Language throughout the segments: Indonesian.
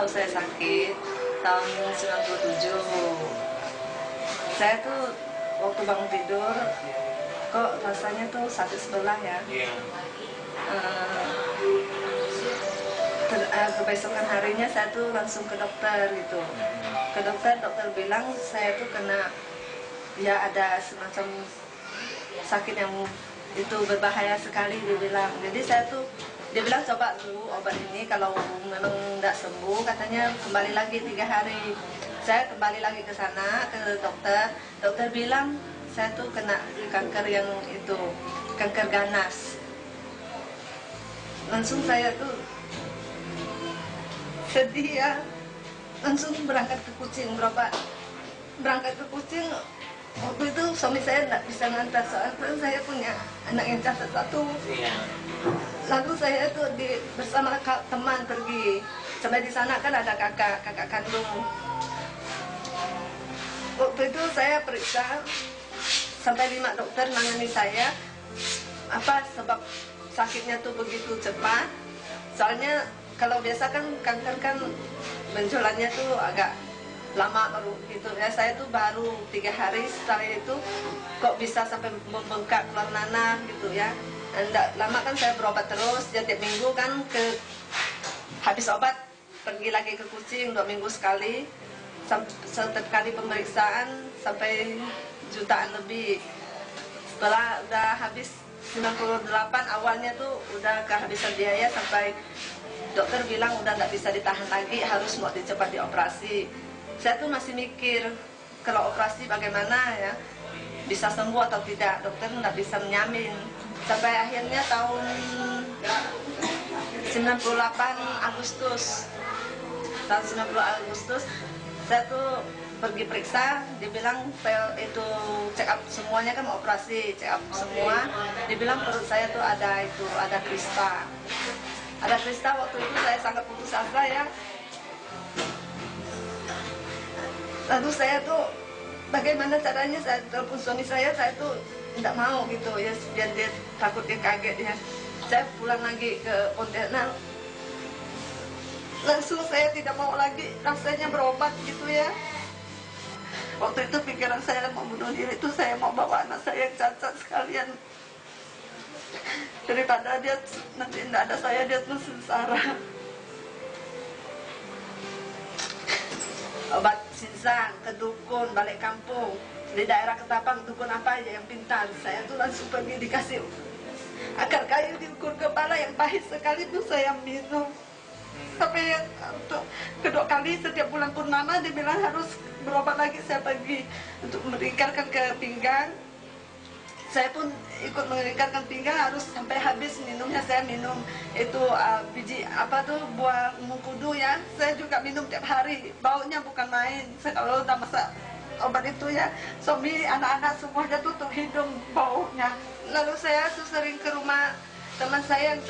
tahu saya sakit tahun 97. Saya tuh waktu bangun tidur, kok rasanya tuh sakit sebelah ya. Kebesokan harinya saya tuh langsung ke dokter gitu. Ke dokter bilang saya tuh kena, ya ada semacam sakit yang itu berbahaya sekali, dia bilang. Jadi dia bilang coba dulu obat ini, kalau memang tidak sembuh katanya kembali lagi 3 hari. Saya kembali lagi ke sana ke dokter bilang saya tuh kena kanker yang itu, kanker ganas. Langsung saya tuh sedih ya, langsung berangkat ke Kucing berobat. Berangkat ke Kucing, waktu itu suami saya tidak bisa ngantar soalnya saya punya anak yang cacat 1. Lalu saya tuh bersama teman pergi. Sampai di sana kan ada kakak kandung. Waktu itu saya periksa sampai 5 dokter nangani saya. Apa sebab sakitnya tuh begitu cepat? Soalnya kalau biasa kan kanker kan benjolannya tuh agak lama baru gitu ya. Saya tuh baru 3 hari setelah itu kok bisa sampai membengkak keluar nanah gitu ya. Nggak lama kan saya berobat terus, ya tiap minggu kan habis obat pergi lagi ke Kucing 2 minggu sekali. Setiap kali pemeriksaan sampai jutaan lebih. Setelah udah habis 98 awalnya tuh udah kehabisan biaya sampai dokter bilang udah nggak bisa ditahan lagi, harus mau cepat dioperasi. Saya tuh masih mikir kalau operasi bagaimana ya, bisa sembuh atau tidak, dokter nggak bisa menyamin. Sampai akhirnya tahun 98 Agustus, saya tuh pergi periksa, dibilang itu check up semuanya kan mau operasi, check up semua, dibilang perut saya tuh ada kista. Ada kista, waktu itu saya sangat putus asa ya. Lalu saya tuh bagaimana caranya, saya telepon suami saya tuh tidak mau gitu ya, biar dia takut, dia kaget ya. Saya pulang lagi ke Pontianak, langsung saya tidak mau lagi rasanya berobat gitu ya. Waktu itu pikiran saya mau bunuh diri, itu saya mau bawa anak saya yang cacat sekalian, daripada dia nanti tidak ada saya, dia tuh sengsara. Obat sinsang, ke dukun, balik kampung, di daerah Ketapang, dukun apa aja yang pintar, saya tuh langsung pergi dikasih akar kayu diukur kepala yang pahit sekali tuh saya minum. Sampai yang kedua kali setiap bulan purnama dibilang harus berobat lagi, saya pergi untuk mengeringkarkan ke pinggang. Saya pun ikut mengeringkarkan pinggang, harus sampai habis minumnya. Saya minum itu biji apa tuh, buah mengkudu ya, saya juga minum tiap hari. Baunya bukan main. Saya kalau udah masak obat itu ya, suami, anak-anak semuanya tutup hidung baunya. Lalu saya tuh sering ke rumah teman saya yang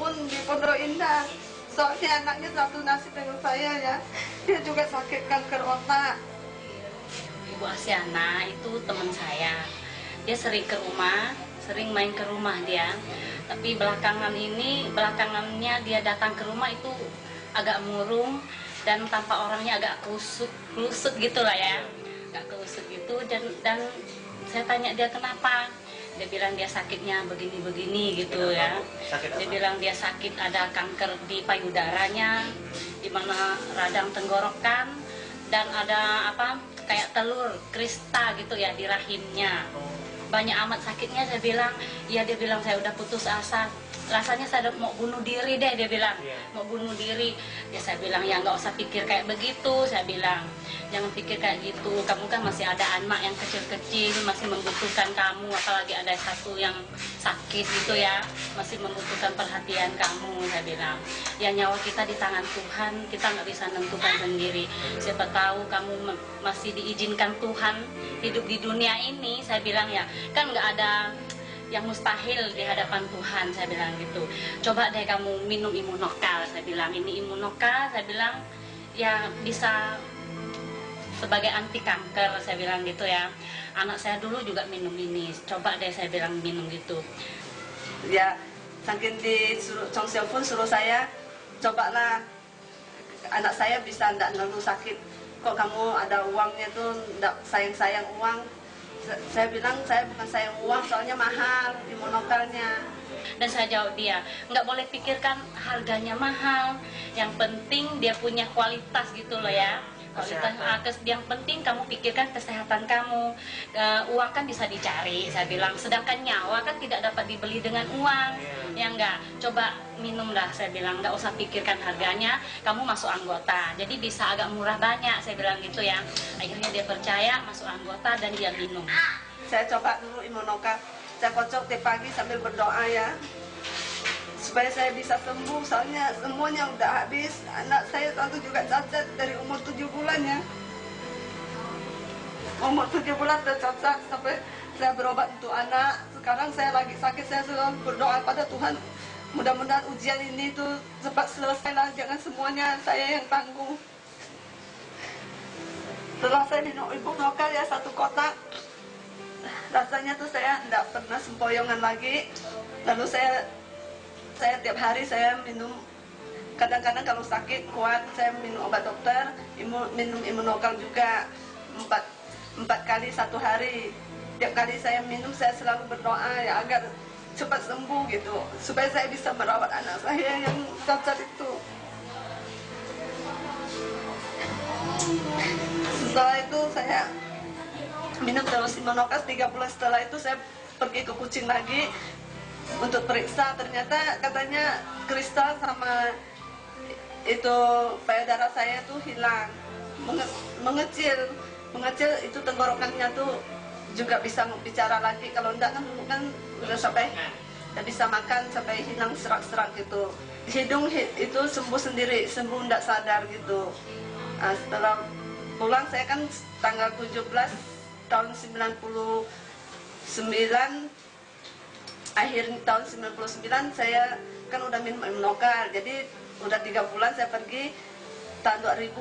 pun di Pondok Indah. Soalnya anaknya satu nasib dengan saya ya, dia juga sakit kanker otak. Ibu Asyana itu teman saya, dia sering main ke rumah dia. Tapi belakangannya dia datang ke rumah itu agak murung dan tampak orangnya agak kusut gitu lah ya, agak kusut gitu. Dan saya tanya dia kenapa, dia bilang dia sakitnya begini-begini gitu ya. Dia bilang dia sakit, ada kanker di payudaranya, di mana radang tenggorokan, dan ada apa kayak telur krista gitu ya di rahimnya. Banyak amat sakitnya. Saya bilang, iya. Dia bilang saya udah putus asa, rasanya saya mau bunuh diri deh, dia bilang mau bunuh diri. Ya saya bilang ya nggak usah pikir kayak begitu, saya bilang jangan pikir kayak gitu, kamu kan masih ada anak yang kecil-kecil, masih membutuhkan kamu, apalagi ada satu yang sakit gitu ya, masih membutuhkan perhatian kamu. Saya bilang ya nyawa kita di tangan Tuhan, kita nggak bisa nentukan sendiri. Siapa tahu kamu masih diizinkan Tuhan hidup di dunia ini. Saya bilang ya kan nggak ada yang mustahil di hadapan Tuhan, saya bilang gitu. Coba deh kamu minum Immunokal, saya bilang. Ini Immunokal, saya bilang ya bisa sebagai anti kanker, saya bilang gitu ya. Anak saya dulu juga minum ini, coba deh saya bilang minum gitu. Ya saking di Chong Xiao Pun suruh saya cobalah anak saya bisa ndak ngeluh sakit. Kok kamu ada uangnya tuh ndak sayang-sayang uang. Saya bilang saya bukan sayang uang, soalnya mahal imunokalnya. Dan saya jawab dia, nggak boleh pikirkan harganya mahal, yang penting dia punya kualitas gitu loh ya. Kualitas, yang penting kamu pikirkan kesehatan kamu. Uang kan bisa dicari, saya bilang, sedangkan nyawa kan tidak dapat dibeli dengan uang. Ya enggak, coba minum lah, saya bilang, nggak usah pikirkan harganya, kamu masuk anggota, jadi bisa agak murah banyak, saya bilang gitu ya. Akhirnya dia percaya, masuk anggota dan dia minum. Saya coba dulu imunokal, saya kocok tiap pagi sambil berdoa ya, supaya saya bisa sembuh, soalnya semuanya udah habis. Anak saya satu juga cacat dari umur 7 bulan ya. Umur 7 bulan sudah cacat, sampai saya berobat untuk anak. Sekarang saya lagi sakit, saya selalu berdoa pada Tuhan, mudah-mudahan ujian ini tuh cepat selesai lah, jangan semuanya saya yang tanggung. Setelah saya minum imunokal ya 1 kotak, rasanya tuh saya tidak pernah sempoyongan lagi. Lalu saya tiap hari saya minum, kadang-kadang kalau sakit kuat saya minum obat dokter, minum imunokal juga 4 kali 1 hari. Tiap kali saya minum saya selalu berdoa ya agar cepat sembuh gitu, supaya saya bisa merawat anak saya yang cacat itu. Setelah itu saya minum terus imunokal 3 bulan. Setelah itu saya pergi ke Kucing lagi untuk periksa, ternyata katanya kristal sama itu payudara saya tuh hilang, mengecil itu tenggorokannya tuh juga bisa bicara lagi. Kalau enggak kan udah sampai nggak bisa makan, sampai hilang serak-serak gitu. Hidung itu sembuh sendiri, sembuh nggak sadar gitu. Nah, setelah pulang saya kan tanggal 17 tahun 99, akhir tahun 99 saya kan udah minum imunokal, jadi udah 3 bulan saya pergi. Tahun 2000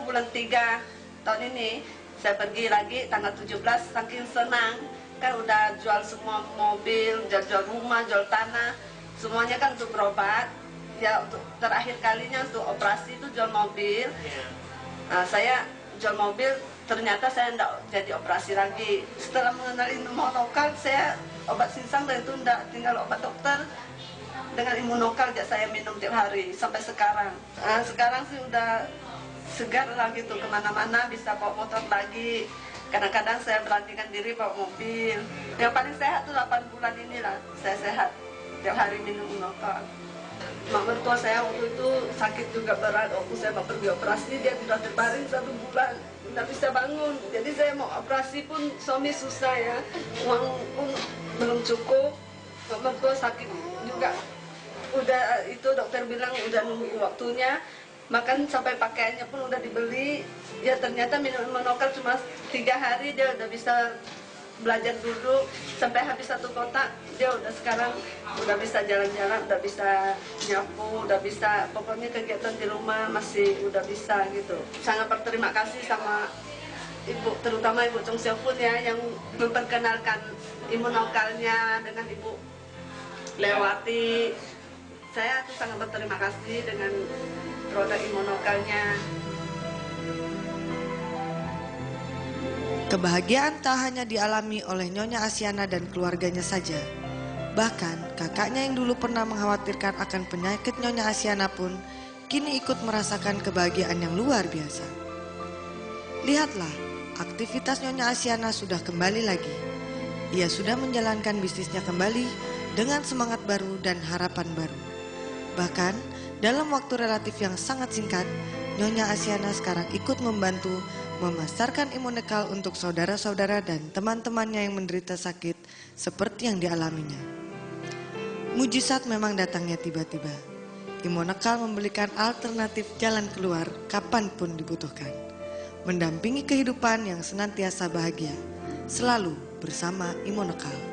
bulan 3 tahun ini saya pergi lagi tanggal 17, saking senang kan udah jual semua mobil, jual rumah, jual tanah, semuanya kan untuk berobat ya. Untuk terakhir kalinya untuk operasi itu jual mobil. Nah, saya jual mobil, ternyata saya tidak jadi operasi lagi. Setelah mengenali imunokal, saya obat sinsang dan itu tidak, tinggal obat dokter dengan imunokal aja saya minum tiap hari sampai sekarang. Nah, sekarang sih udah segar lah gitu, kemana-mana bisa bawa motor lagi. Kadang-kadang saya beranikan diri bawa mobil. Yang paling sehat tuh 8 bulan inilah saya sehat, tiap hari minum imunokal. Mak mertua saya waktu itu sakit juga berat, waktu saya mau pergi operasi dia sudah terbaring 1 bulan, tidak bisa bangun. Jadi saya mau operasi pun suami susah ya, uang pun belum cukup. Mak mertua sakit juga, udah itu dokter bilang udah nunggu waktunya, makan sampai pakaiannya pun udah dibeli. Ya ternyata minum imunokal cuma 3 hari dia udah bisa belajar duduk, sampai habis 1 kotak dia udah sekarang udah bisa jalan-jalan, udah bisa nyapu, udah bisa, pokoknya kegiatan di rumah masih udah bisa gitu. Sangat berterima kasih sama ibu, terutama Ibu Chung Siopun ya, yang memperkenalkan imunokalnya dengan Ibu Lewati. Saya tuh sangat berterima kasih dengan produk imunokalnya. Kebahagiaan tak hanya dialami oleh Nyonya Asyana dan keluarganya saja. Bahkan kakaknya yang dulu pernah mengkhawatirkan akan penyakit Nyonya Asyana pun kini ikut merasakan kebahagiaan yang luar biasa. Lihatlah, aktivitas Nyonya Asyana sudah kembali lagi. Ia sudah menjalankan bisnisnya kembali dengan semangat baru dan harapan baru. Bahkan dalam waktu relatif yang sangat singkat, Nyonya Asyana sekarang ikut membantu memasarkan imunokal untuk saudara-saudara dan teman-temannya yang menderita sakit seperti yang dialaminya. Mujizat memang datangnya tiba-tiba. Imunokal memberikan alternatif jalan keluar kapanpun dibutuhkan. Mendampingi kehidupan yang senantiasa bahagia. Selalu bersama Imunokal.